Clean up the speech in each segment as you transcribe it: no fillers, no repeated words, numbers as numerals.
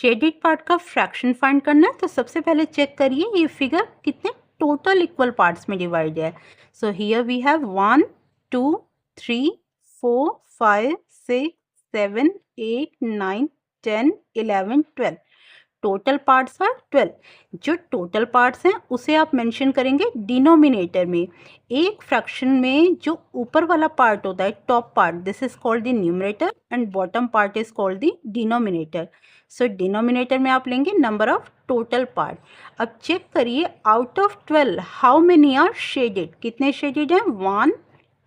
Shaded part का fraction find करना है तो सबसे पहले चेक करिए ये फिगर कितने टोटल इक्वल पार्ट्स में डिवाइड है। So here we have 1 2 3 4 5 6 7 8 9 10 11 12 total parts are 12। जो टोटल पार्ट्स हैं उसे आप मेंशन करेंगे डिनोमिनेटर में। एक फ्रैक्शन में जो ऊपर वाला पार्ट होता है top part, this is called the numerator and bottom part is called the denominator. So denominator में आप लेंगे नंबर ऑफ टोटल पार्ट। अब चेक करिए out of 12 how many are shaded, कितने शेडेड हैं 1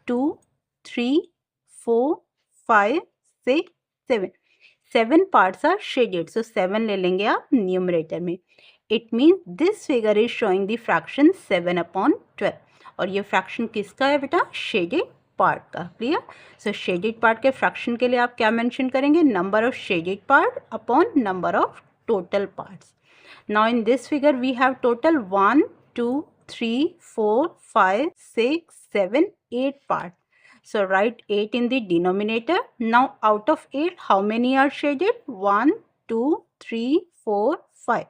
2 3 4 5 6 7 7 parts are shaded, so 7 ले लेंगे आप न्यूमरेटर में। It means this figure is showing the fraction 7 upon 12 और ये फ्रैक्शन किसका है बेटा, शेडेड पार्ट का। क्लियर। सो शेडेड पार्ट के फ्रैक्शन के लिए आप क्या मेंशन करेंगे, number of shaded part upon number of total parts. Now in this figure we have total 1 2 3 4 5 6 7 8 part. So write 8 in the denominator. Now out of 8, how many are shaded? 1, 2, 3, 4, 5.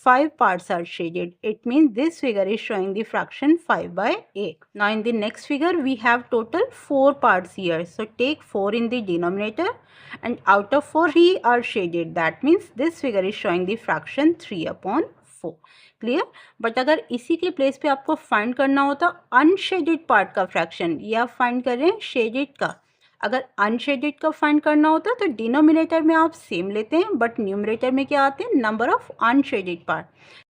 5 parts are shaded. It means this figure is showing the fraction 5 by 8. Now in the next figure, we have total 4 parts here. So take 4 in the denominator and out of 4, 3 are shaded. That means this figure is showing the fraction 3 upon 4. Clear. But अगर इसी के place पे आपको find करना होता unshielded part का fraction, या find कर रहे हैं शेडेड का, अगर अनशेडेड का फाइंड करना होता तो डिनोमिनेटर में आप सेम लेते हैं बट न्यूमरेटर में क्या आते हैं, नंबर ऑफ अनशेडेड पार्ट।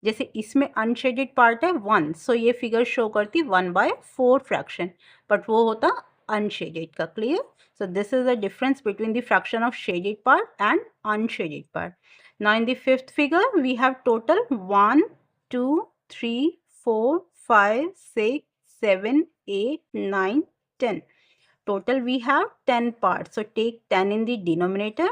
जैसे इसमें अनशेडेड पार्ट है 1, सो ये फिगर शो करती 1/4 फ्रैक्शन, बट वो होता अनशेडेड का। Clear. So this is the difference between the fraction of shaded part and unshaded part. Now in the fifth figure we have total 1 2 3 4 5 6 7 8 9 10. Total we have 10 parts. So take 10 in the denominator.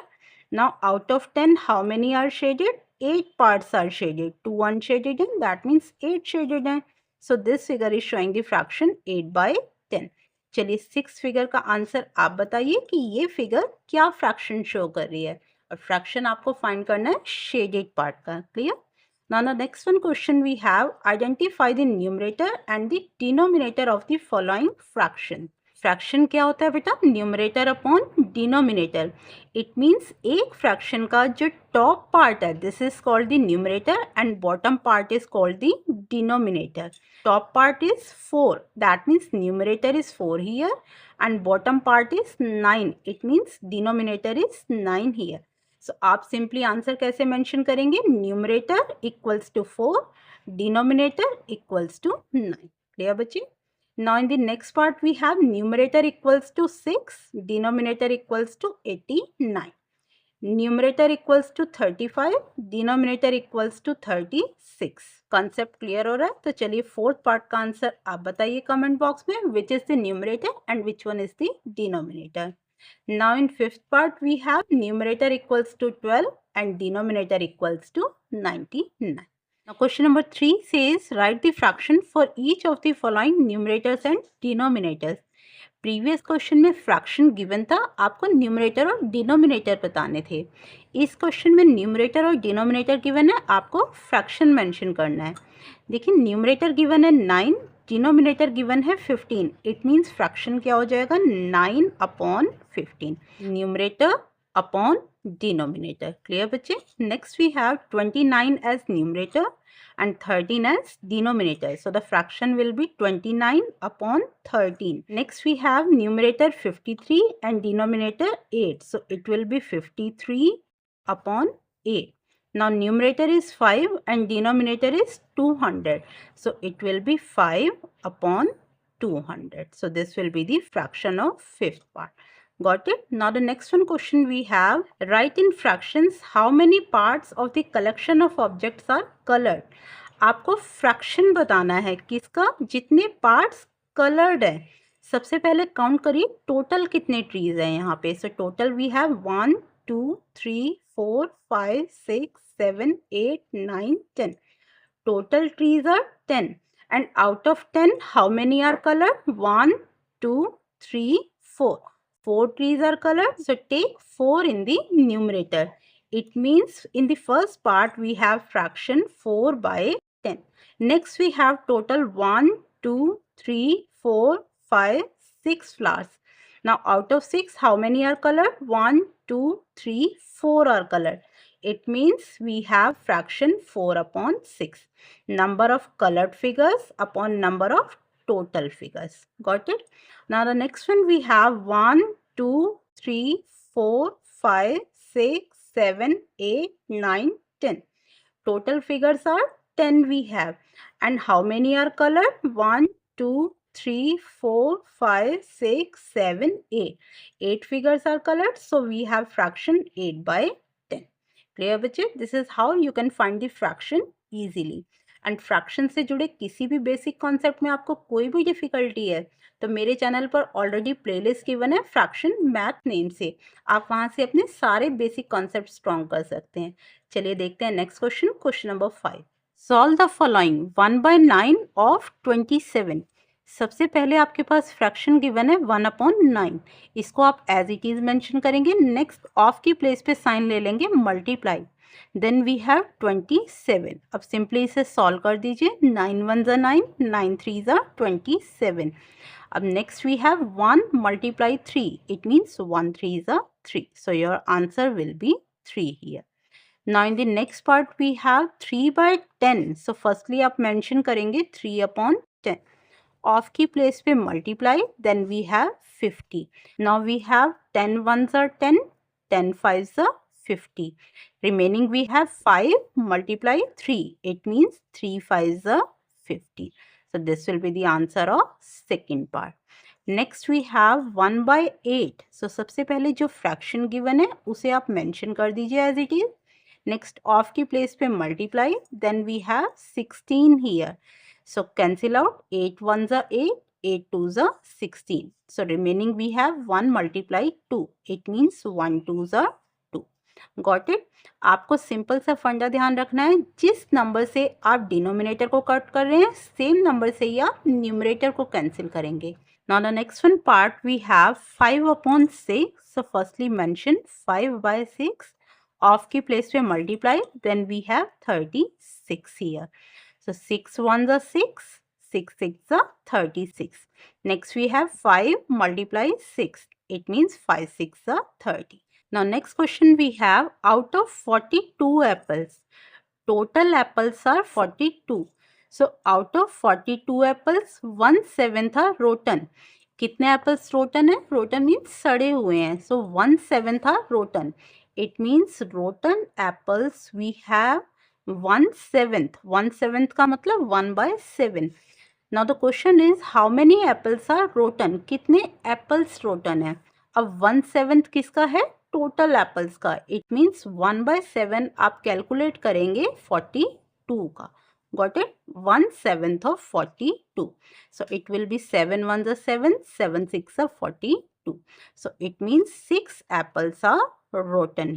Now out of 10 how many are shaded? 8 parts are shaded. 2 unshaded and that means 8 shaded हैं. So this figure is showing the fraction 8/10. चलिए 6 figure का answer आप बताइए कि ये figure क्या fraction show कर रही है, और फ्रैक्शन आपको फाइंड करना है शेडेड पार्ट का। Clear. Now the next one question we have, identify the numerator and the denominator of the following fraction. Fraction क्या होता है बेटा, numerator upon denominator. It means एक फ्रैक्शन का जो टॉप पार्ट है this is called the numerator and bottom part is called the denominator. Top part is 4, that means numerator is 4 here and bottom part is 9, it means denominator is 9 here. So आप simply answer कैसे mention करेंगे, numerator equals to 4, denominator equals to 9। Clear बच्चे। Now in the next part we have numerator equals to 6, denominator equals to 89. Numerator equals to 35, denominator equals to 36. Concept clear हो रहा है? तो चलिए fourth part का answer आप बताइए comment box में, which is the numerator and which one is the denominator. Now in fifth part we have numerator equals to 12 and denominator equals to 99. Now question number 3 says write the fraction for each of the following numerators and denominators. Previous question में fraction given था, आपको numerator और denominator बताने थे। इस question में numerator और denominator given है, आपको फ्रैक्शन मेंशन करना है। देखिए न्यूमरेटर गिवन है 9, डिनोमिनेटर गिवन है 15, इट मीन्स फ्रैक्शन क्या हो जाएगा 9 upon 15, numerator upon denominator. Clear बच्चे। Next we have 29 as numerator and 13 as denominator. So the fraction will be 29 upon 13. Next we have numerator 53 and denominator 8. So it will be 53 upon 8. Now numerator is 5 and denominator is 200. So it will be 5 upon 200. So this will be the fraction of fifth part. Got it? Now the next one question we have, write in fractions how many parts of the collection of objects are colored. आपको fraction बताना है किसका, जितने parts coloured है। सबसे पहले count करिए total कितने ट्रीज हैं यहाँ पे। So total we have 1 2 3 4 5 6 7 8 9 10. Total trees are 10 and out of 10 how many are colored, 1 2 3 4. 4 trees are colored, so take 4 in the numerator. It means in the first part we have fraction 4 by 10. Next we have total 1, 2, 3, 4, 5, 6 flowers. Now out of 6, how many are colored? 1, 2, 3, 4 are colored. It means we have fraction 4 upon 6. Number of colored figures upon number of total figures. Got it? Now the next one we have 1, 2, 3, 4, 5, 6, 7, 8, 9, 10. Total figures are 10 we have. And how many are colored? 1, 2, 3, 4, 5, 6, 7, 8. 8 figures are colored. So we have fraction 8 by 10. Clear बच्चे? This is how you can find the fraction easily. And fraction से जुड़े किसी भी basic concept में आपको कोई भी difficulty है तो मेरे चैनल पर ऑलरेडी प्लेलिस्ट गिवन है फ्रैक्शन मैथ नेम से, आप वहां से अपने सारे बेसिक कॉन्सेप्ट स्ट्रॉन्ग कर सकते हैं। चलिए देखते हैं next question, question number 5। Solve the following 1/9 of 27। सबसे पहले आपके पास फ्रैक्शन गिवन है 1/9, इसको आप एज इट इज मेंशन करेंगे। नेक्स्ट ऑफ की प्लेस पे साइन ले लेंगे मल्टीप्लाई, देन वी हैव 27। अब सिंपली इसे सॉल्व कर दीजिए। 9 1 ज़ा 9, 9 3 ज़ा 27। अब next we have 1 multiply 3, it means 1 3 ज़ा 3, so your answer will be 3 here. Now in the next part we have 3 by 10. So firstly आप mention करेंगे 3 upon 10. Off की place पे multiply, then we have 50. Now we have 10 ones are 10, 10 fives are 50. Remaining we have 5 multiply 3. It means 3 fives are 50. So this will be the answer of second part. Next we have 1 by 8. So सबसे पहले जो fraction given है उसे आप mention कर दीजिए as it is. Next off की place पे multiply, then we have 16 here. So cancel out 8 1s are 8, 8 2s are 16. So remaining we have 1 multiply 2. It means 1 2s are 2. Got it? आपको simple सा फंडा ध्यान रखना है, जिस नंबर से आप डिनोमिनेटर को कट कर रहे हैं सेम नंबर से ही आप न्यूमरेटर को कैंसिल करेंगे। Now the next one part we have 5 upon 6. So firstly mention 5 by 6. Off की place पे multiply, then we have 36 here. So 6 1s are 6, 6 6 are 36. Next we have 5 multiply 6. It means 5 6 are 30. Now next question we have, out of 42 apples, total apples are 42. So out of 42 apples, 1/7 are rotten. कितने apples rotten है? Rotten means सड़े हुए हैं। सो 1/7 are rotten. It means rotten apples we have 1/7. 1/7 का मतलब 1/7. Now the question is how many apples are rotten? कितने apples rotten है? अब 1/7 किसका है? टोटल एप्पल्स का। इट मीन्स 1/7 आप कैलकुलेट करेंगे 42 का। Got it? 1/7 of 42. So it will be 7 1s are 7, 7 6 are 42. So it means 6 apples are rotten.